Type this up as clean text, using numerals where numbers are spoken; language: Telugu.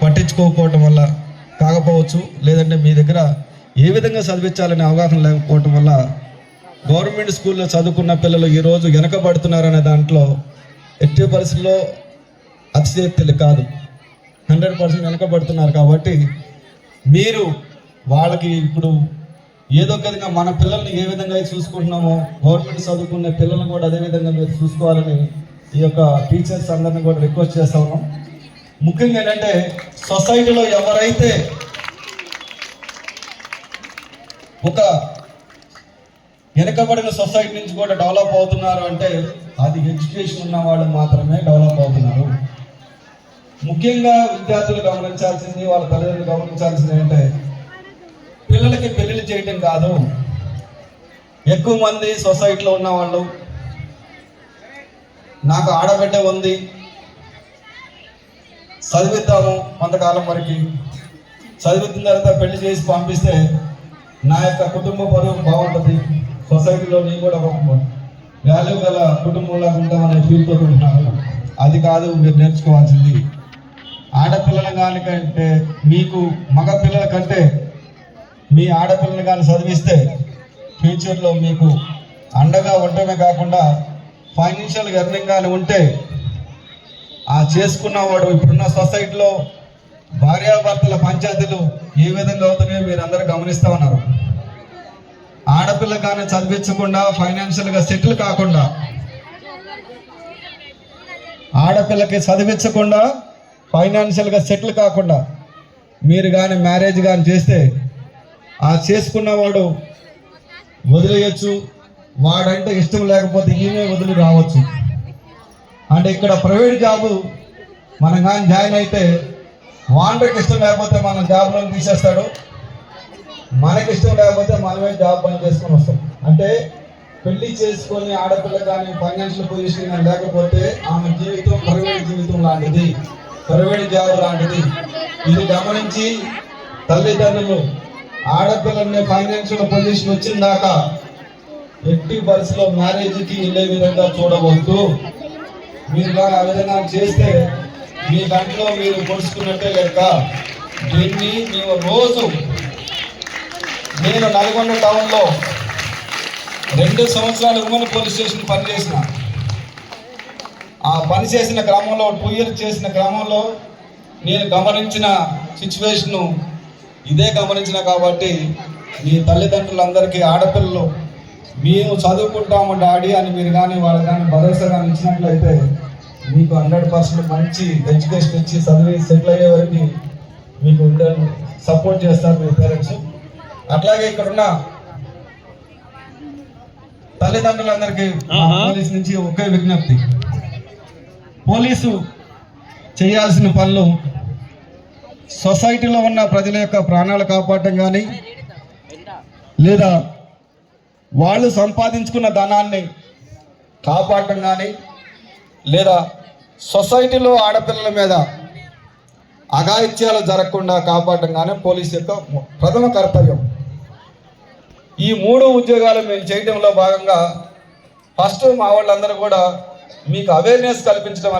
పట్టించుకోకపోవటం వల్ల కాకపోవచ్చు, లేదంటే మీ దగ్గర ఏ విధంగా చదివించాలనే అవగాహన లేకపోవటం వల్ల గవర్నమెంట్ స్కూల్లో చదువుకున్న పిల్లలు ఈరోజు వెనకబడుతున్నారనే దాంట్లో ఎట్టి పరిస్థితుల్లో అతిశయోక్తులు కాదు, 100% వెనకబడుతున్నారు. కాబట్టి మీరు వాళ్ళకి ఇప్పుడు ఏదో ఒక విధంగా మన పిల్లల్ని ఏ విధంగా అయితే చూసుకుంటున్నామో గవర్నమెంట్ చదువుకునే పిల్లల్ని కూడా అదే విధంగా మీరు చూసుకోవాలని ఈ యొక్క టీచర్స్ అందరినీ కూడా రిక్వెస్ట్ చేస్తా ఉన్నాం. ముఖ్యంగా ఏంటంటే సొసైటీలో ఎవరైతే ఒక వెనకబడిన సొసైటీ నుంచి కూడా డెవలప్ అవుతున్నారు అంటే అది ఎడ్యుకేషన్ ఉన్న వాళ్ళు మాత్రమే డెవలప్ అవుతున్నారు. ముఖ్యంగా విద్యార్థులు గమనించాల్సింది, వాళ్ళ తల్లిదండ్రులు గమనించాల్సింది ఏంటంటే పిల్లలకి పెళ్లిళ్ళు చేయటం కాదు. ఎక్కువ మంది సొసైటీలో ఉన్న వాళ్ళు నాకు ఆడబిడ్డ ఉంది, చదివిద్దాము కొంతకాలం వరకు, చదివిన తర్వాత పెళ్లి చేసి పంపిస్తే నా యొక్క కుటుంబ పరువు బాగుంటుంది, సొసైటీలో నేను కూడా వాల్యూ గల కుటుంబంలో ఉంటామనే ఫీల్తో ఉంటున్నాను. అది కాదు మీరు నేర్చుకోవాల్సింది. ఆడపిల్లల కంటే మీకు మగ పిల్లల కంటే మీ ఆడపిల్లని కానీ చదివిస్తే ఫ్యూచర్లో మీకు అండగా ఉండటమే కాకుండా ఫైనాన్షియల్ ఎర్నింగ్ కానీ ఉంటే ఆ చేసుకున్నవాడు ఇప్పుడున్న సొసైటీలో భార్యాభర్తల పంచాయతీలు ఏ విధంగా అవుతున్నాయో మీరు అందరూ గమనిస్తూ ఉన్నారు. ఆడపిల్ల కానీ చదివించకుండా ఫైనాన్షియల్గా సెటిల్ కాకుండా, ఆడపిల్లకి చదివించకుండా ఫైనాన్షియల్గా సెటిల్ కాకుండా మీరు కానీ మ్యారేజ్ కానీ చేస్తే ఆ చేసుకున్నవాడు వదిలేయచ్చు, వాడంటే ఇష్టం లేకపోతే ఈమె వదిలి రావచ్చు. అంటే ఇక్కడ ప్రైవేట్ జాబు మనం కానీ జాయిన్ అయితే వాండకి ఇష్టం లేకపోతే మన జాబ్లో తీసేస్తాడు, మనకి ఇష్టం లేకపోతే మనమే జాబ్ పని చేసుకొని వస్తాం. అంటే పెళ్లి చేసుకొని ఆడపిల్ల కానీ ఫైనాన్షియల్ పొజిషన్ కానీ లేకపోతే ఆమె జీవితం ప్రైవేట్ జీవితం లాంటిది, ప్రైవేట్ జాబ్ లాంటిది. ఇది గమనించి తల్లిదండ్రులు ఆడపిల్లల్ని ఫైనాన్షియల్ పొజిషన్ వచ్చిన దాకా ఎట్టి పరిస్థితిలో మ్యారేజ్కి వెళ్ళే విధంగా చూడవద్దు. మీరు కానీ ఆ విధంగా చేస్తే మీ దాంట్లో మీరు పొడుచుకున్నట్టే లెక్క. దీన్ని మేము రోజు, నేను నల్గొండ టౌన్లో 2 సంవత్సరాలు ఉమెన్ పోలీస్ స్టేషన్ పనిచేసిన, ఆ పని చేసిన క్రమంలో 2 years చేసిన క్రమంలో నేను గమనించిన సిచ్యువేషను ఇదే గమనించిన. కాబట్టి మీ తల్లిదండ్రులందరికీ ఆడపిల్లలు మేము చదువుకుంటాము డాడీ అని మీరు కానీ వాళ్ళకి కానీ భరోసా కానీ ఇచ్చినట్లయితే మీకు 100% మంచి ఎడ్యుకేషన్ ఇచ్చి చదివి సెటిల్ అయ్యే వరకు మీకు సపోర్ట్ చేస్తారు మీ పేరెంట్స్. అట్లాగే ఇక్కడున్న తల్లిదండ్రులందరికీ పోలీసు నుంచి ఒకే విజ్ఞప్తి, పోలీసు చేయాల్సిన పనులు సొసైటీలో ఉన్న ప్రజల యొక్క ప్రాణాలు కాపాడటం కానీ, లేదా వాళ్ళు సంపాదించుకున్న ధనాన్ని కాపాడటం కానీ, లేదా సొసైటీలో ఆడపిల్లల మీద అఘాయిత్యాలు జరగకుండా కాపాడటం కానీ పోలీసు యొక్క ప్రథమ కర్తవ్యం. ఈ 3 ఉద్యోగాలు మేము చేయడంలో భాగంగా ఫస్ట్ మా వాళ్ళందరూ కూడా మీకు అవేర్నెస్ కల్పించడం